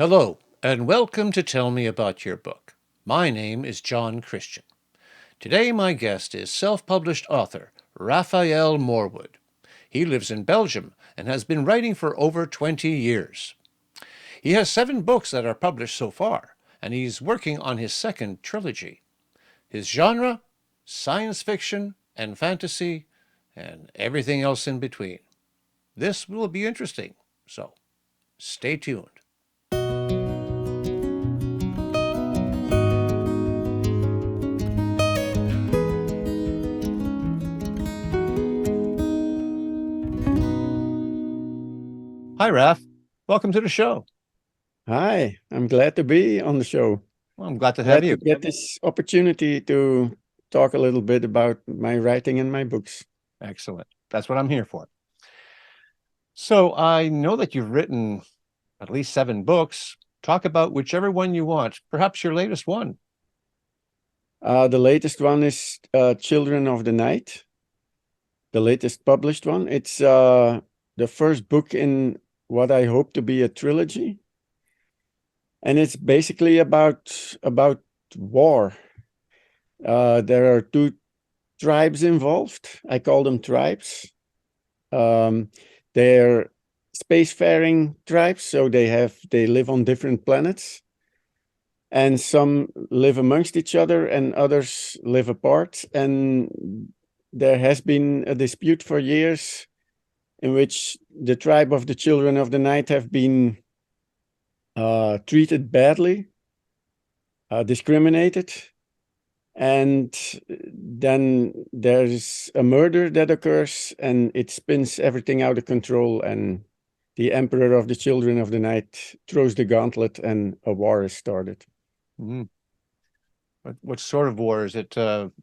Hello, and welcome to Tell Me About Your Book. My name is John Christian. Today my guest is self-published author Raphael Morewood. He lives in Belgium and has been writing for over 20 years. He has 7 books that are published so far, and he's working on his second trilogy. His genre? Science fiction and fantasy and everything else in between. This will be interesting, so stay tuned. Hi, Raph. Welcome to the show. Hi, I'm glad to be on the show. Well, I'm glad to have you. Get this opportunity to talk a little bit about my writing and my books. Excellent. That's what I'm here for. So I know that you've written at least 7 books. Talk about whichever one you want, perhaps your latest one. The latest one is Children of the Night, the latest published one. It's the first book in what I hope to be a trilogy. And it's basically about war. There are 2 tribes involved. I call them tribes. They're spacefaring tribes, so they live on different planets. And some live amongst each other and others live apart. And there has been a dispute for years in which the tribe of the Children of the Night have been treated badly, discriminated. And then there's a murder that occurs and it spins everything out of control. And the Emperor of the Children of the Night throws the gauntlet and a war is started. Mm-hmm. What sort of war? Is it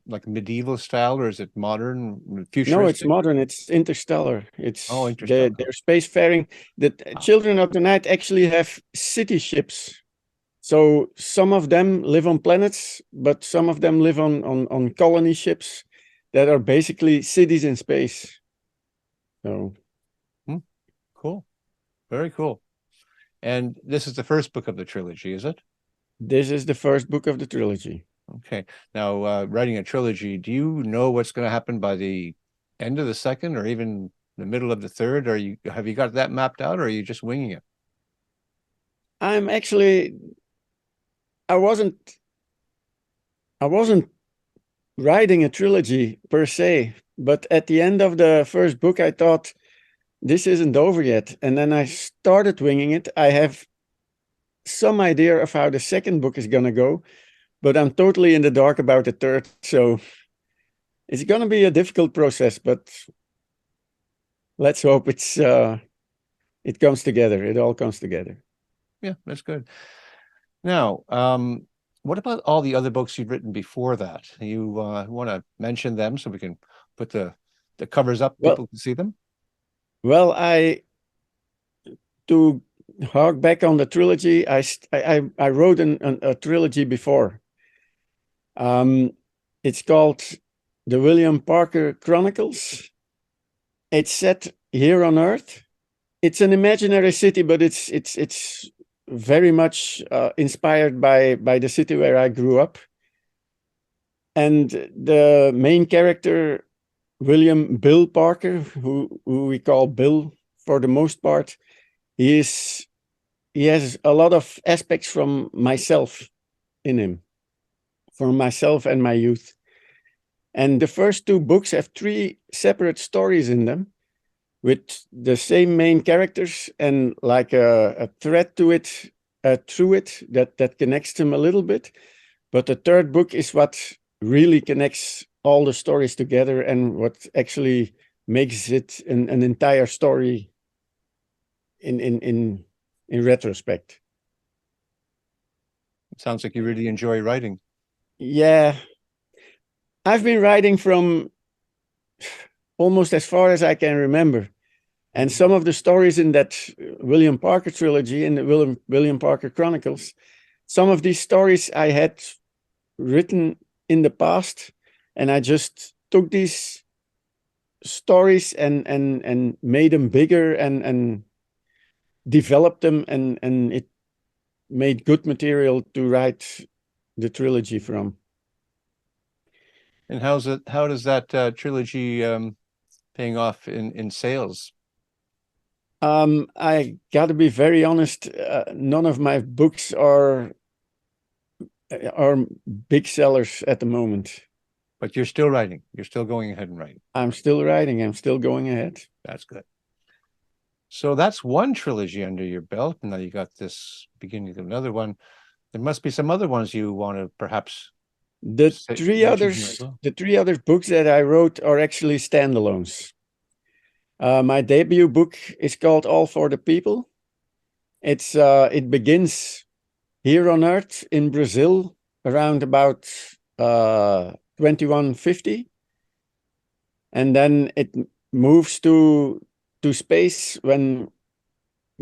like medieval style or is it modern, futuristic? No, it's modern. It's interstellar. It's interstellar. They're spacefaring. The Children of the Night actually have city ships. So some of them live on planets, but some of them live on colony ships that are basically cities in space. So cool. Very cool. And this is the first book of the trilogy, is it? This is the first book of the trilogy. Okay. Now, writing a trilogy, do you know what's going to happen by the end of the second or even the middle of the third? Have you got that mapped out or are you just winging it? I'm actually, I wasn't writing a trilogy per se, but at the end of the first book, I thought this isn't over yet. And then I started winging it. I have some idea of how the second book is going to go, but I'm totally in the dark about the third. So it's going to be a difficult process, but let's hope it comes together. It all comes together. Yeah, that's good. Now, what about all the other books you've written before that? You want to mention them so we can put the covers up, people can see them? Well, to hark back on the trilogy, I wrote a trilogy before. It's called the William Parker Chronicles. It's set here on Earth. It's an imaginary city, but it's very much inspired by the city where I grew up. And the main character, William Bill Parker, who we call Bill for the most part, he has a lot of aspects from myself in him, from myself and my youth. And the first 2 books have 3 separate stories in them with the same main characters and like a thread to it, through it that connects them a little bit. But the third book is what really connects all the stories together and what actually makes it an entire story in retrospect. It sounds like you really enjoy writing. Yeah. I've been writing from almost as far as I can remember. And some of the stories in that William Parker trilogy, in the William Parker Chronicles, some of these stories I had written in the past, and I just took these stories and made them bigger and developed them, and made good material to write the trilogy from. And how does that trilogy paying off in sales? I got to be very honest. None of my books are big sellers at the moment. But you're still writing. You're still going ahead and writing. I'm still writing. I'm still going ahead. That's good. So that's one trilogy under your belt. And now you got this beginning of another one. There must be some other ones you want to perhaps The mention here as well. the three other books that I wrote are actually standalones. My debut book is called All for the People. It begins here on Earth in Brazil around about 2150, and then it moves to space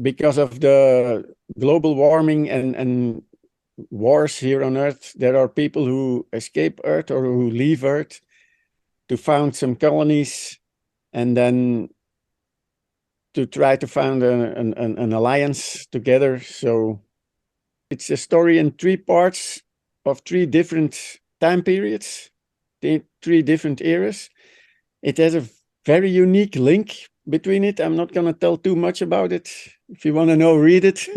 because of the global warming and wars here on Earth. There are people who escape Earth or who leave Earth to found some colonies, and then to try to found an alliance together. So it's a story in three parts of three different time periods, three different eras. It has a very unique link between it. I'm not going to tell too much about it. If you want to know, read it.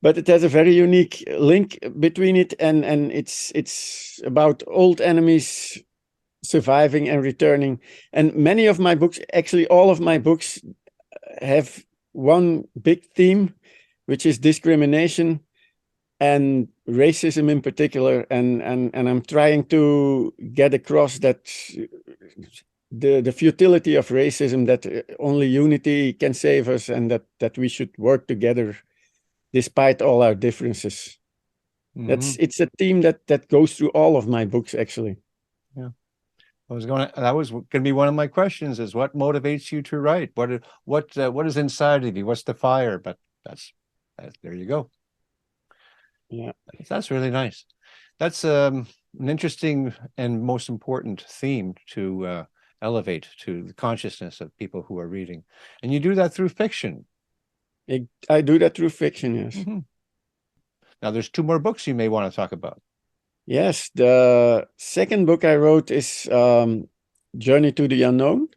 But it has a very unique link between it, and it's about old enemies surviving and returning. And many of my books, actually all of my books, have one big theme, which is discrimination and racism in particular. And I'm trying to get across that the futility of racism, that only unity can save us, and that we should work together despite all our differences. Mm-hmm. It's a theme that goes through all of my books, actually. Yeah. That was going to be one of my questions, is what motivates you to write? What is inside of you? What's the fire? But there you go. Yeah. That's really nice. That's an interesting and most important theme to elevate to the consciousness of people who are reading. And you do that through fiction. I do that through fiction, yes. Mm-hmm. Now, there's two more books you may want to talk about. Yes, the second book I wrote is Journey to the Unknown.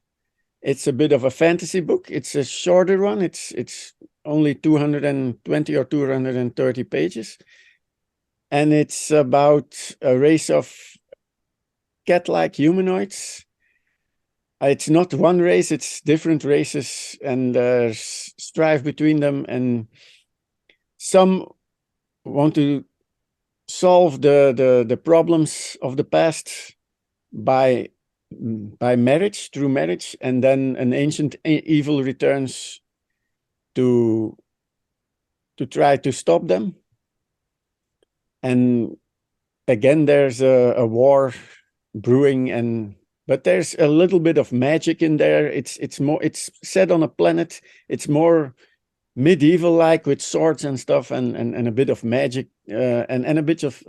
It's a bit of a fantasy book. It's a shorter one. It's only 220 or 230 pages. And it's about a race of cat-like humanoids. It's not one race, it's different races, and there's strife between them. And some want to solve the problems of the past by marriage, through marriage, and then an ancient evil returns to try to stop them. And again, there's a war brewing, but there's a little bit of magic in there. It's set on a planet. It's more medieval, like with swords and stuff, and a bit of magic, and a bit of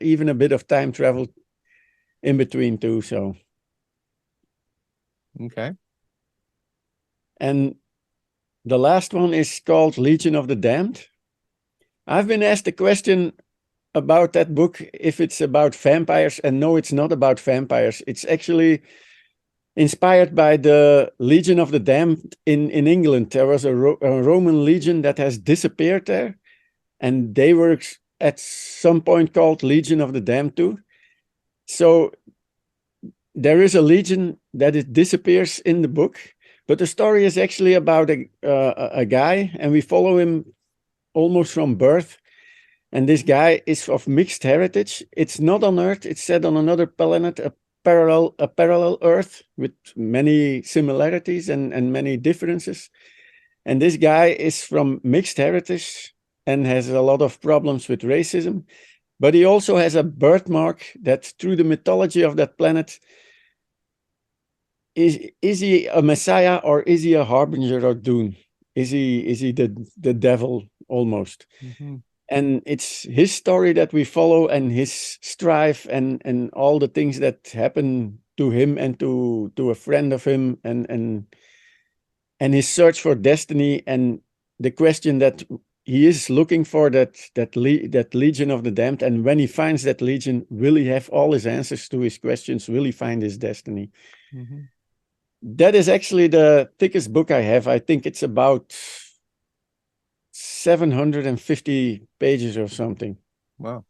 even a bit of time travel in between too. So okay. And the last one is called Legion of the Damned. I've been asked a question about that book, if it's about vampires, and no, it's not about vampires. It's actually inspired by the Legion of the Damned in England. There was a Roman legion that has disappeared there, and they were at some point called Legion of the Damned too. So there is a legion that it disappears in the book, but the story is actually about a guy, and we follow him almost from birth. And this guy is of mixed heritage. It's not on Earth. It's set on another planet, a parallel Earth with many similarities and many differences. And this guy is from mixed heritage and has a lot of problems with racism. But he also has a birthmark that, through the mythology of that planet, is he a messiah, or is he a harbinger of doom? Is he the devil almost? Mm-hmm. And it's his story that we follow, and his strife, and all the things that happen to him and to a friend of him, and his search for destiny, and the question that he is looking for that legion of the damned, and when he finds that legion, will he have all his answers to his questions? Will he find his destiny? Hmm. That is actually the thickest book I have. I think it's about 750 pages or something. Wow,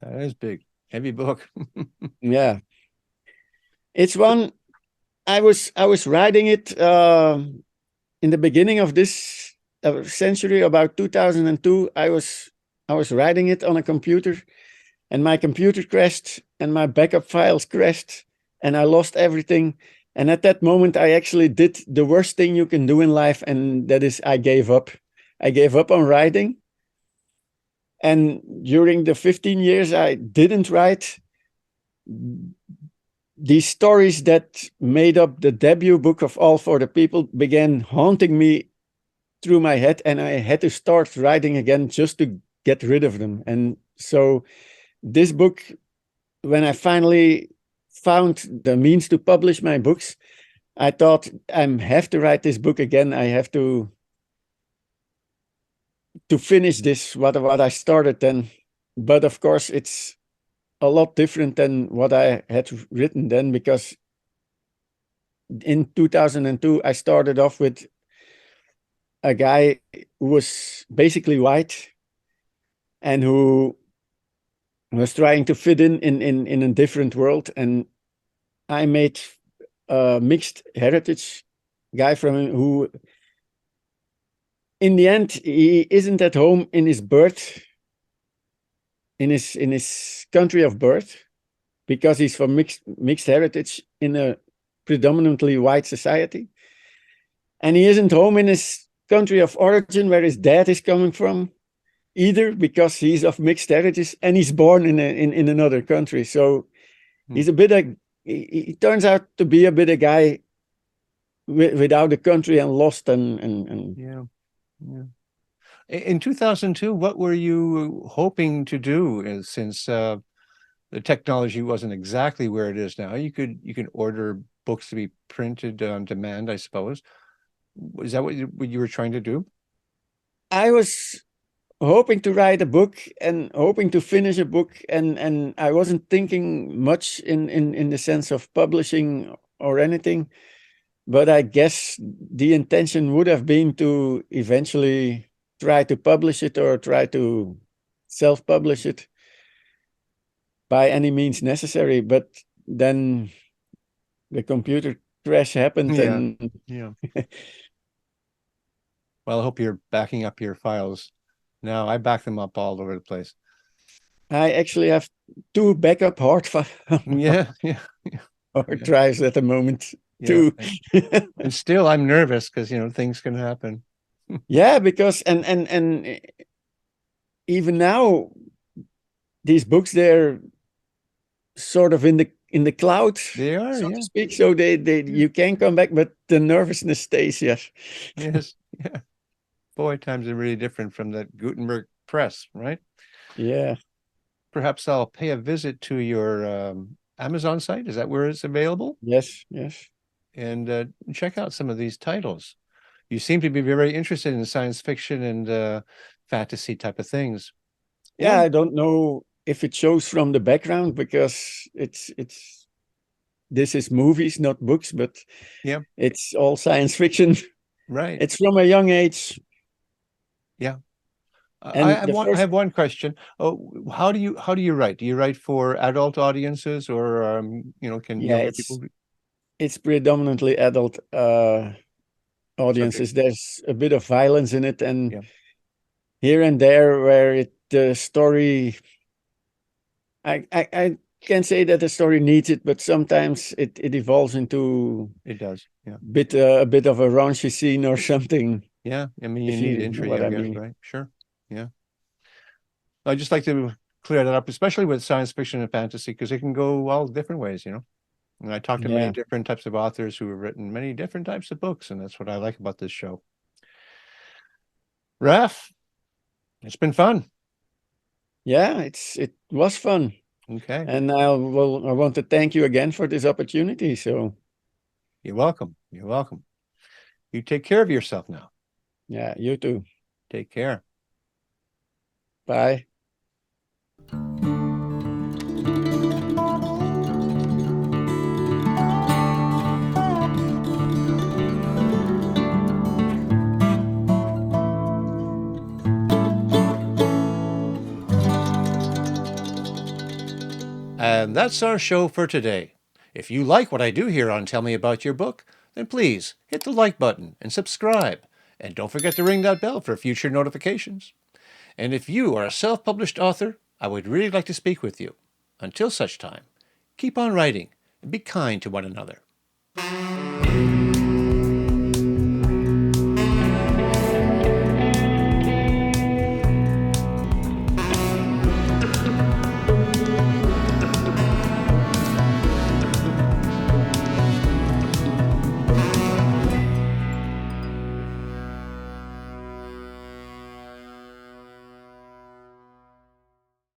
that is big, heavy book. Yeah, it's one I was writing it in the beginning of this century, about 2002. I was writing it on a computer, and my computer crashed, and my backup files crashed, and I lost everything. And at that moment, I actually did the worst thing you can do in life, and that is I gave up. I gave up on writing. And during the 15 years I didn't write, these stories that made up the debut book of All for the People began haunting me through my head, and I had to start writing again just to get rid of them. And so this book, when I finally found the means to publish my books, I thought I have to write this book again. I have to finish this what I started then. But of course, it's a lot different than what I had written then, because in 2002 I started off with a guy who was basically white and who was trying to fit in a different world, and I made a mixed heritage guy from him who, in the end, he isn't at home in his birth, in his country of birth, because he's from mixed heritage in a predominantly white society, and he isn't home in his country of origin where his dad is coming from either, because he's of mixed heritage and he's born in another country. So he's a bit he turns out to be a bit a guy without a country and lost and Yeah, yeah. In 2002, what were you hoping to do? Since the technology wasn't exactly where it is now, you can order books to be printed on demand, I suppose. Is that what you were trying to do? I was hoping to write a book and hoping to finish a book, and I wasn't thinking much in the sense of publishing or anything, but I guess the intention would have been to eventually try to publish it or try to self-publish it by any means necessary. But then the computer crash happened, Yeah, and yeah. Well, I hope you're backing up your files now. I back them up all over the place. I actually have two backup Yeah, yeah, hard yeah, drives at the moment yeah. too. And still, I'm nervous because things can happen. Yeah, because and even now these books, they're sort of in the cloud, They are, so to yeah, speak. So they yeah. you can come back, but the nervousness stays. Yes. Yes, yeah. Boy, times are really different from that Gutenberg press, right? Yeah. Perhaps I'll pay a visit to your Amazon site. Is that where it's available? Yes. Yes. And check out some of these titles. You seem to be very interested in science fiction and fantasy type of things. Yeah. Well, I don't know if it shows from the background, because it's this is movies, not books, but yeah, it's all science fiction. right. It's from a young age, Yeah. and the I first have one question. Oh, how do you write? Do you write for adult audiences, or can yeah, younger people? it's predominantly adult Subject? audiences. There's a bit of violence in it, and Yeah, here and there where the story, I can't say that the story needs it, but sometimes it evolves into it does. Yeah, a bit of a raunchy scene or something, yeah. I mean, you if need you know intrigue, what I I guess, mean. right? Sure. Yeah. I just like to clear that up, especially with science fiction and fantasy, because it can go all different ways. And I talk to many Yeah. different types of authors who have written many different types of books, and that's what I like about this show. Raf, it's been fun. Yeah, it was fun. Okay. And I want to thank you again for this opportunity. So You're welcome. You're welcome. You take care of yourself now. yeah, you too. Take care. Bye. And that's our show for today. If you like what I do here on Tell Me About Your Book, then please hit the like button and subscribe. And don't forget to ring that bell for future notifications. And if you are a self-published author, I would really like to speak with you. Until such time, keep on writing and be kind to one another.